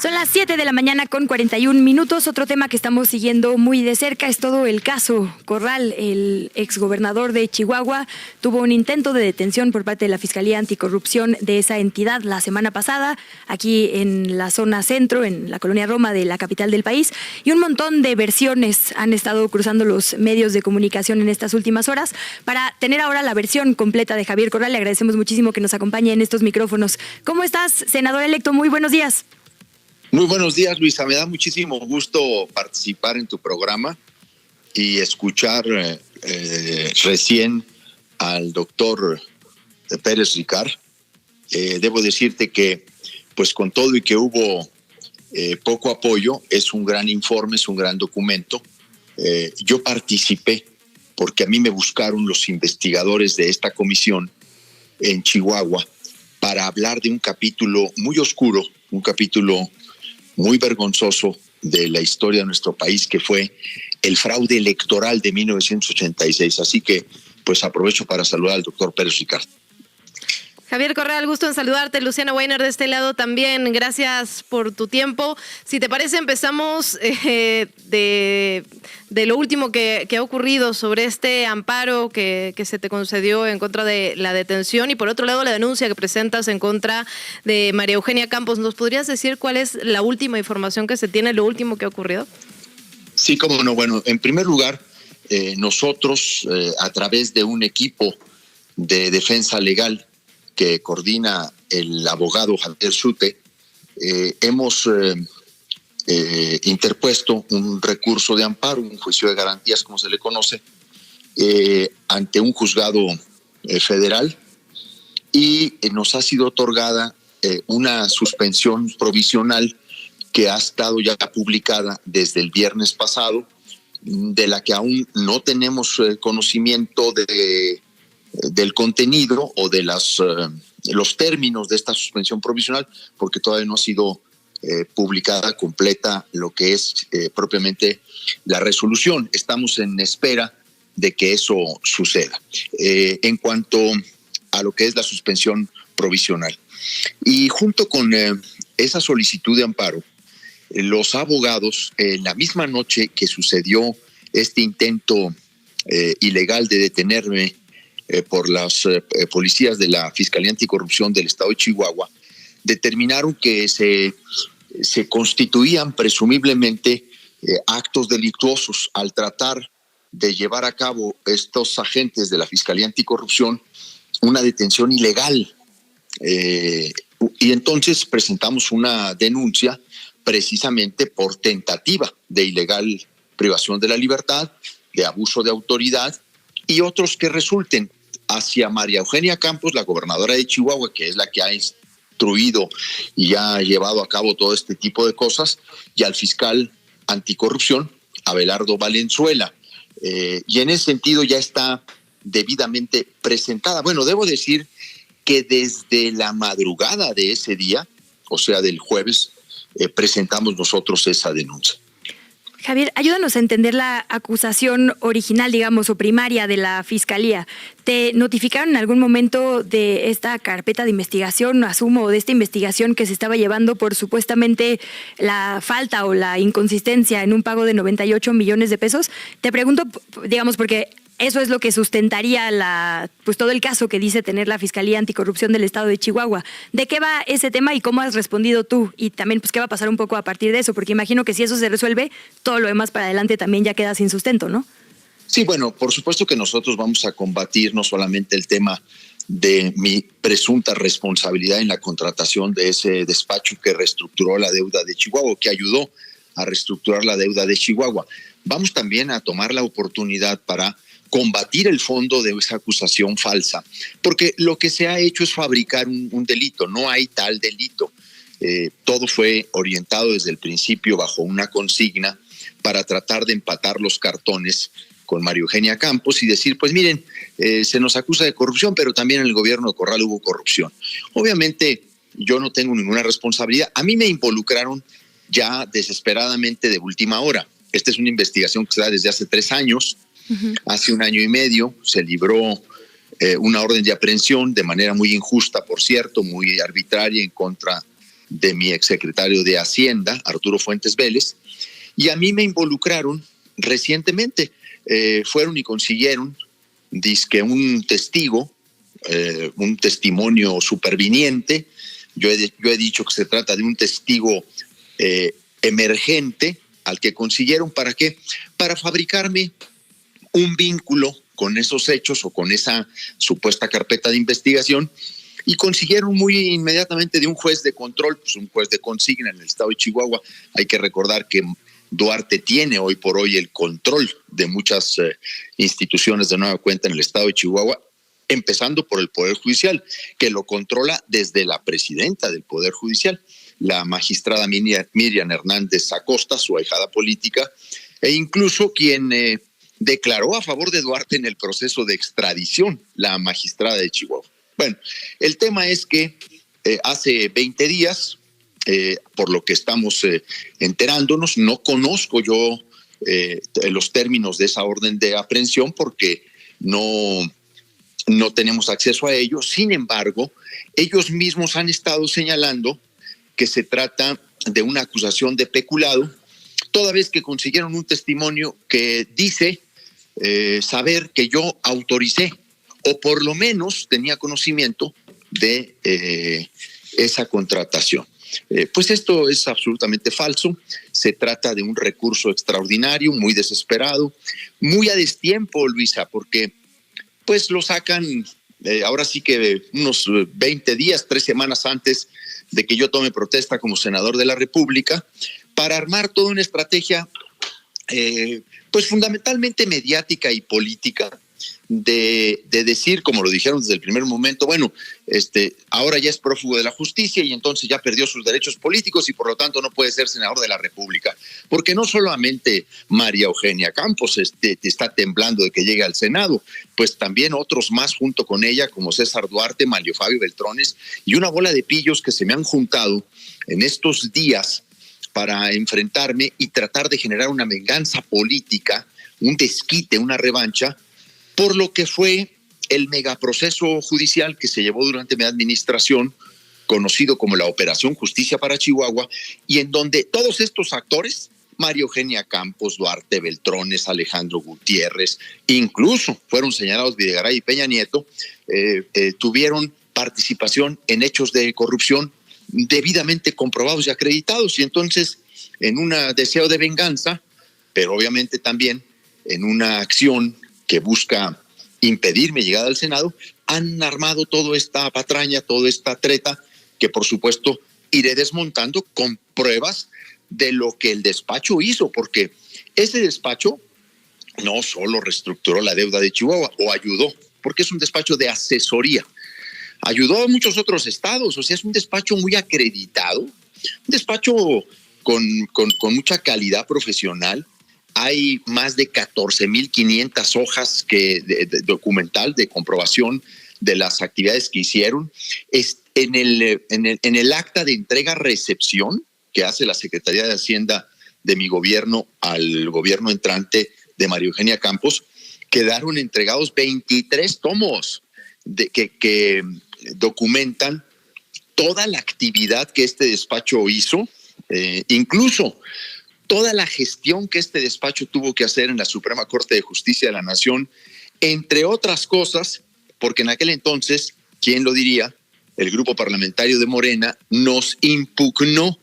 Son las 7 de la mañana con 41 minutos. Otro tema que estamos siguiendo muy de cerca es todo el caso Corral. El exgobernador de Chihuahua tuvo un intento de detención por parte de la Fiscalía Anticorrupción de esa entidad la semana pasada, aquí en la zona centro, en la colonia Roma de la capital del país. Y un montón de versiones han estado cruzando los medios de comunicación en estas últimas horas. Para tener ahora la versión completa de Javier Corral, le agradecemos muchísimo que nos acompañe en estos micrófonos. ¿Cómo estás, senador electo? Muy buenos días. Muy buenos días, Luisa. Me da muchísimo gusto participar en tu programa y escuchar recién al doctor Pérez Ricard. Debo decirte que, pues con todo y que hubo poco apoyo, es un gran informe, es un gran documento. Yo participé porque a mí me buscaron los investigadores de esta comisión en Chihuahua para hablar de un capítulo muy oscuro, un capítulo muy vergonzoso de la historia de nuestro país, que fue el fraude electoral de 1986. Así que, pues aprovecho para saludar al doctor Pérez Ricard. Javier Corral, gusto en saludarte. Luciana Weiner de este lado también. Gracias por tu tiempo. Si te parece, empezamos de lo último que ha ocurrido sobre este amparo que se te concedió en contra de la detención y, por otro lado, la denuncia que presentas en contra de María Eugenia Campos. ¿Nos podrías decir cuál es la última información que se tiene, lo último que ha ocurrido? Sí, cómo no. Bueno, en primer lugar, nosotros, a través de un equipo de defensa legal que coordina el abogado Javier Schute, hemos interpuesto un recurso de amparo, un juicio de garantías, como se le conoce, ante un juzgado federal, y nos ha sido otorgada una suspensión provisional que ha estado ya publicada desde el viernes pasado, de la que aún no tenemos conocimiento del contenido o de los términos de esta suspensión provisional, porque todavía no ha sido publicada completa lo que es propiamente la resolución. Estamos en espera de que eso suceda. En cuanto a lo que es la suspensión provisional, y junto con esa solicitud de amparo, los abogados, en la misma noche que sucedió este intento ilegal de detenerme por las policías de la Fiscalía Anticorrupción del Estado de Chihuahua, determinaron que se constituían presumiblemente actos delictuosos al tratar de llevar a cabo estos agentes de la Fiscalía Anticorrupción una detención ilegal. Y entonces presentamos una denuncia precisamente por tentativa de ilegal privación de la libertad, de abuso de autoridad y otros que resulten hacia María Eugenia Campos, la gobernadora de Chihuahua, que es la que ha instruido y ha llevado a cabo todo este tipo de cosas, y al fiscal anticorrupción, Abelardo Valenzuela. Y en ese sentido ya está debidamente presentada. Bueno, debo decir que desde la madrugada de ese día, o sea, del jueves, presentamos nosotros esa denuncia. Javier, ayúdanos a entender la acusación original, digamos, o primaria de la Fiscalía. ¿Te notificaron en algún momento de esta carpeta de investigación, asumo, de esta investigación que se estaba llevando por supuestamente la falta o la inconsistencia en un pago de 98 millones de pesos? Te pregunto, digamos, porque eso es lo que sustentaría pues todo el caso que dice tener la Fiscalía Anticorrupción del Estado de Chihuahua. ¿De qué va ese tema y cómo has respondido tú? Y también, pues, ¿qué va a pasar un poco a partir de eso? Porque imagino que si eso se resuelve, todo lo demás para adelante también ya queda sin sustento, ¿no? Sí, bueno, por supuesto que nosotros vamos a combatir no solamente el tema de mi presunta responsabilidad en la contratación de ese despacho que reestructuró la deuda de Chihuahua, que ayudó a reestructurar la deuda de Chihuahua. Vamos también a tomar la oportunidad para combatir el fondo de esa acusación falsa, porque lo que se ha hecho es fabricar un delito, no hay tal delito. Todo fue orientado desde el principio bajo una consigna para tratar de empatar los cartones con María Eugenia Campos y decir, pues miren, se nos acusa de corrupción, pero también en el gobierno de Corral hubo corrupción. Obviamente yo no tengo ninguna responsabilidad. A mí me involucraron ya desesperadamente de última hora. Esta es una investigación que se da desde hace 3 años. Hace 1 año y medio se libró una orden de aprehensión de manera muy injusta, por cierto, muy arbitraria en contra de mi exsecretario de Hacienda, Arturo Fuentes Vélez, y a mí me involucraron recientemente. Fueron y consiguieron dizque un testigo, un testimonio superviniente. Yo he dicho que se trata de un testigo emergente al que consiguieron. ¿Para qué? Para fabricarme un vínculo con esos hechos o con esa supuesta carpeta de investigación, y consiguieron muy inmediatamente de un juez de control, pues un juez de consigna en el estado de Chihuahua. Hay que recordar que Duarte tiene hoy por hoy el control de muchas instituciones de nueva cuenta en el estado de Chihuahua, empezando por el Poder Judicial, que lo controla desde la presidenta del Poder Judicial, la magistrada Miriam Hernández Acosta, su ahijada política, e incluso quien declaró a favor de Duarte en el proceso de extradición, la magistrada de Chihuahua. Bueno, el tema es que hace 20 días, por lo que estamos enterándonos, no conozco yo los términos de esa orden de aprehensión porque no tenemos acceso a ello. Sin embargo, ellos mismos han estado señalando que se trata de una acusación de peculado, toda vez que consiguieron un testimonio que dice saber que yo autoricé, o por lo menos tenía conocimiento de esa contratación. Pues esto es absolutamente falso. Se trata de un recurso extraordinario, muy desesperado, muy a destiempo, Luisa, porque pues lo sacan ahora sí que unos 20 días, 3 semanas antes de que yo tome protesta como senador de la República, para armar toda una estrategia pues fundamentalmente mediática y política, de decir, como lo dijeron desde el primer momento, bueno, ahora ya es prófugo de la justicia y entonces ya perdió sus derechos políticos y por lo tanto no puede ser senador de la República. Porque no solamente María Eugenia Campos está temblando de que llegue al Senado, pues también otros más junto con ella, como César Duarte, Manlio Fabio Beltrones y una bola de pillos que se me han juntado en estos días para enfrentarme y tratar de generar una venganza política, un desquite, una revancha, por lo que fue el megaproceso judicial que se llevó durante mi administración, conocido como la Operación Justicia para Chihuahua, y en donde todos estos actores, María Eugenia Campos, Duarte Beltrones, Alejandro Gutiérrez, incluso fueron señalados Videgaray y Peña Nieto, tuvieron participación en hechos de corrupción debidamente comprobados y acreditados. Y entonces, en un deseo de venganza, pero obviamente también en una acción que busca impedir mi llegada al Senado, han armado toda esta patraña, toda esta treta, que por supuesto iré desmontando con pruebas de lo que el despacho hizo, porque ese despacho no solo reestructuró la deuda de Chihuahua, o ayudó, porque es un despacho de asesoría, ayudó a muchos otros estados, o sea, es un despacho muy acreditado, un despacho con mucha calidad profesional. Hay más de 14,500 hojas de documental de comprobación de las actividades que hicieron. En el acta de entrega-recepción que hace la Secretaría de Hacienda de mi gobierno al gobierno entrante de María Eugenia Campos, quedaron entregados 23 tomos que documentan toda la actividad que este despacho hizo, incluso toda la gestión que este despacho tuvo que hacer en la Suprema Corte de Justicia de la Nación, entre otras cosas, porque en aquel entonces, ¿quién lo diría? El grupo parlamentario de Morena nos impugnó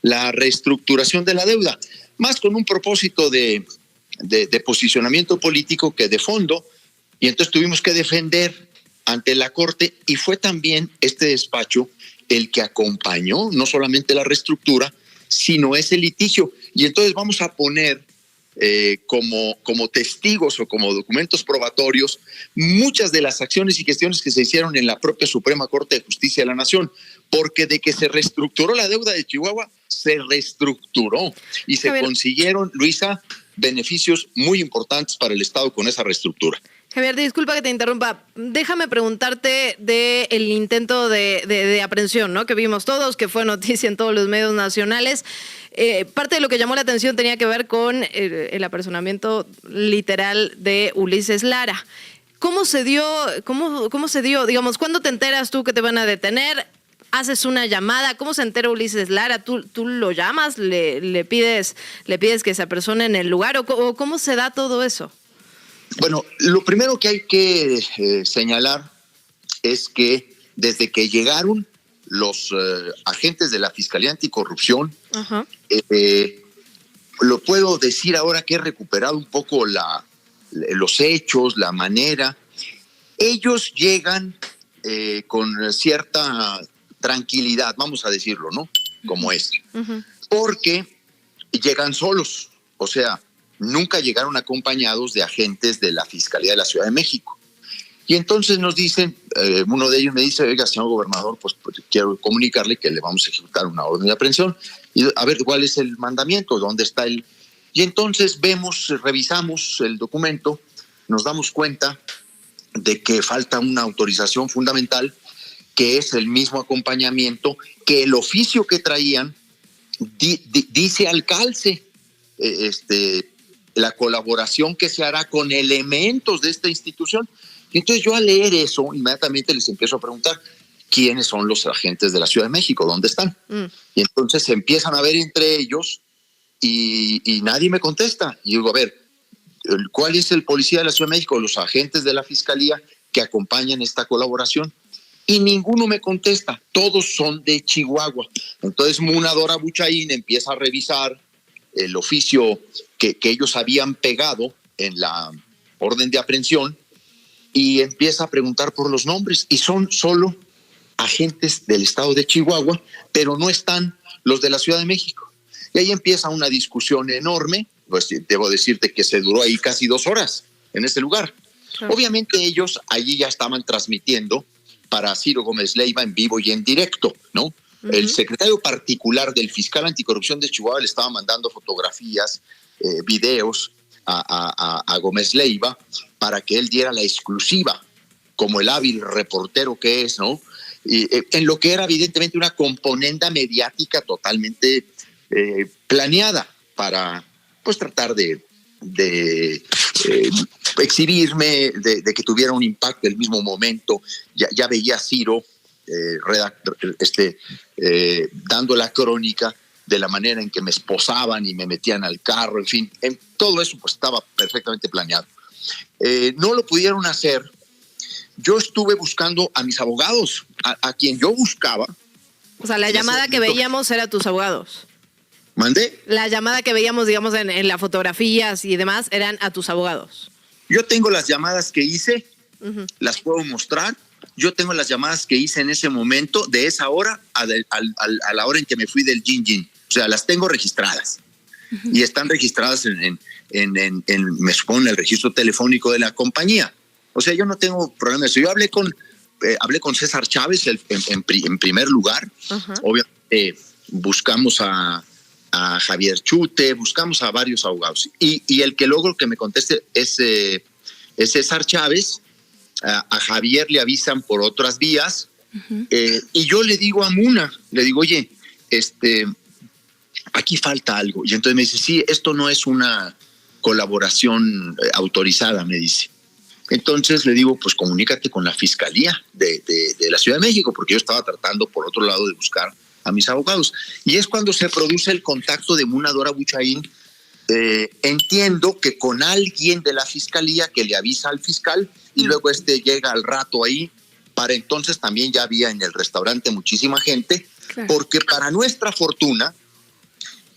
la reestructuración de la deuda, más con un propósito de posicionamiento político que de fondo, y entonces tuvimos que defender ante la Corte, y fue también este despacho el que acompañó no solamente la reestructura, sino ese litigio. Y entonces vamos a poner como testigos o como documentos probatorios muchas de las acciones y gestiones que se hicieron en la propia Suprema Corte de Justicia de la Nación, porque de que se reestructuró la deuda de Chihuahua, se reestructuró y se consiguieron, Luisa, beneficios muy importantes para el Estado con esa reestructura. Javier, disculpa que te interrumpa. Déjame preguntarte del intento de aprehensión, ¿no? Que vimos todos, que fue noticia en todos los medios nacionales. Parte de lo que llamó la atención tenía que ver con el apersonamiento literal de Ulises Lara. ¿Cómo se dio? Digamos, ¿cuándo te enteras tú que te van a detener? haces una llamada. ¿Cómo se entera Ulises Lara? ¿Tú lo llamas? ¿Le pides que se apersone en el lugar? ¿O cómo se da todo eso? Bueno, lo primero que hay que señalar es que desde que llegaron los agentes de la Fiscalía Anticorrupción, lo puedo decir ahora que he recuperado un poco los hechos, la manera. Ellos llegan con cierta tranquilidad, vamos a decirlo, ¿no? Como es. Porque llegan solos, o sea, nunca llegaron acompañados de agentes de la Fiscalía de la Ciudad de México. Y entonces nos dicen, uno de ellos me dice, oiga, señor gobernador, pues quiero comunicarle que le vamos a ejecutar una orden de aprehensión. Y a ver, ¿cuál es el mandamiento? ¿Dónde está el...? Y entonces revisamos el documento, nos damos cuenta de que falta una autorización fundamental, que es el mismo acompañamiento que el oficio que traían dice al calce, la colaboración que se hará con elementos de esta institución. Y entonces yo al leer eso, inmediatamente les empiezo a preguntar quiénes son los agentes de la Ciudad de México, dónde están. Y entonces se empiezan a ver entre ellos y nadie me contesta. Y digo, a ver, ¿cuál es el policía de la Ciudad de México? Los agentes de la Fiscalía que acompañan esta colaboración. Y ninguno me contesta, todos son de Chihuahua. Entonces Muna Dora Buchaín empieza a revisar el oficio que ellos habían pegado en la orden de aprehensión y empieza a preguntar por los nombres. Y son solo agentes del estado de Chihuahua, pero no están los de la Ciudad de México. Y ahí empieza una discusión enorme, pues debo decirte que se duró ahí casi 2 horas en ese lugar. Claro. Obviamente ellos allí ya estaban transmitiendo para Ciro Gómez Leiva en vivo y en directo, ¿no? El secretario particular del fiscal anticorrupción de Chihuahua le estaba mandando fotografías, videos a Gómez Leiva para que él diera la exclusiva, como el hábil reportero que es, ¿no? Y, en lo que era evidentemente una componenda mediática totalmente planeada para, pues, tratar de exhibirme, de que tuviera un impacto el mismo momento. Ya veía a Ciro dando la crónica de la manera en que me esposaban y me metían al carro, en fin, todo eso pues estaba perfectamente planeado. No lo pudieron hacer. Yo estuve buscando a mis abogados, a quien yo buscaba. O sea, la llamada que veíamos era tus abogados. ¿Mandé? La llamada que veíamos, digamos, en las fotografías y demás, eran a tus abogados. Yo tengo las llamadas que hice, las puedo mostrar. Yo tengo las llamadas que hice en ese momento, de esa hora a la hora en que me fui del Gin. O sea, las tengo registradas. Y están registradas me supongo, en el registro telefónico de la compañía. O sea, yo no tengo problema de eso. Yo hablé con César Chávez en primer lugar. Obviamente buscamos a Javier Chute, buscamos a varios abogados. Y el que logro que me conteste es César Chávez. A Javier le avisan por otras vías. Y yo le digo a Muna, le digo, oye, aquí falta algo. Y entonces me dice, sí, esto no es una colaboración autorizada, me dice. Entonces le digo, pues comunícate con la Fiscalía de la Ciudad de México, porque yo estaba tratando por otro lado de buscar a mis abogados. Y es cuando se produce el contacto de Muna Dora Buchaín. Entiendo que con alguien de la Fiscalía que le avisa al fiscal y luego llega al rato ahí. Para entonces también ya había en el restaurante muchísima gente, claro. Porque para nuestra fortuna,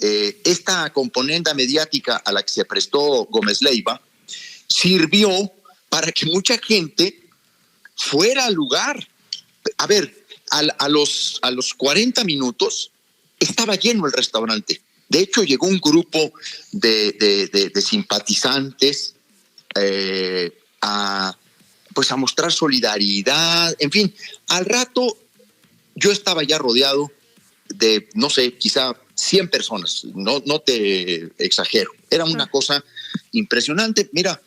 esta componenda mediática a la que se prestó Gómez Leiva sirvió para que mucha gente fuera al lugar. A ver, a los 40 minutos estaba lleno el restaurante. De hecho, llegó un grupo de simpatizantes a mostrar solidaridad. En fin, al rato yo estaba ya rodeado de, no sé, quizá 100 personas. No te exagero. Era una cosa impresionante. Mira,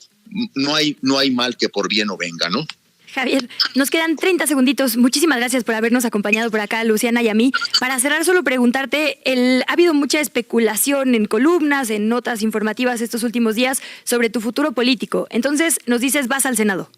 no hay mal que por bien no venga, ¿no? Javier, nos quedan 30 segunditos. Muchísimas gracias por habernos acompañado por acá, Luciana y a mí. Para cerrar, solo preguntarte, ha habido mucha especulación en columnas, en notas informativas estos últimos días sobre tu futuro político. Entonces, nos dices, vas al Senado.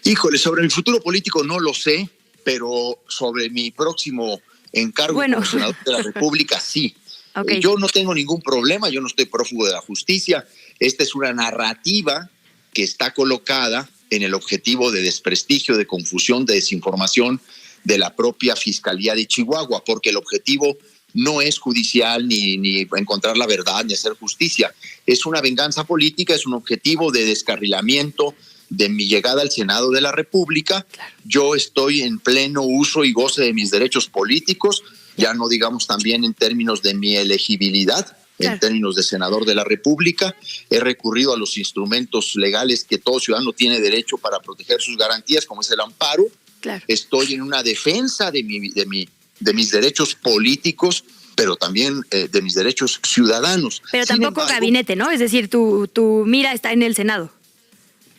Híjole, sobre mi futuro político no lo sé, pero sobre mi próximo encargo como senador de la República, sí. Okay. Yo no tengo ningún problema, yo no estoy prófugo de la justicia. Esta es una narrativa que está colocada en el objetivo de desprestigio, de confusión, de desinformación de la propia Fiscalía de Chihuahua, porque el objetivo no es judicial ni encontrar la verdad ni hacer justicia. Es una venganza política, es un objetivo de descarrilamiento de mi llegada al Senado de la República. Claro. Yo estoy en pleno uso y goce de mis derechos políticos, ya no digamos también en términos de mi elegibilidad, claro, en términos de senador de la República. He recurrido a los instrumentos legales que todo ciudadano tiene derecho para proteger sus garantías, como es el amparo. Claro. Estoy en una defensa de mis derechos políticos, pero también de mis derechos ciudadanos. Pero tampoco gabinete, ¿no? Es decir, tu mira está en el Senado.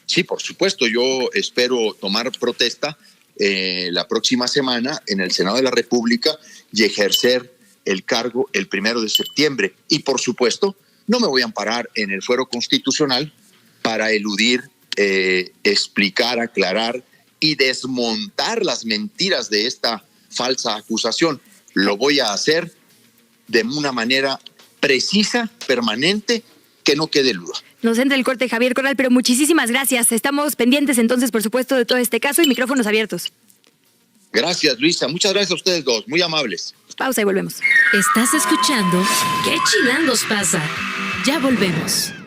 Sí, por supuesto. Yo espero tomar protesta la próxima semana en el Senado de la República y ejercer el cargo el 1 de septiembre. Y, por supuesto, no me voy a amparar en el fuero constitucional para eludir, explicar, aclarar y desmontar las mentiras de esta falsa acusación. Lo voy a hacer de una manera precisa, permanente, que no quede duda. Nos entra el corte, Javier Corral, pero muchísimas gracias. Estamos pendientes entonces, por supuesto, de todo este caso y micrófonos abiertos. Gracias, Luisa. Muchas gracias a ustedes dos. Muy amables. Pausa y volvemos. Estás escuchando ¿Qué chilangos pasa? Ya volvemos.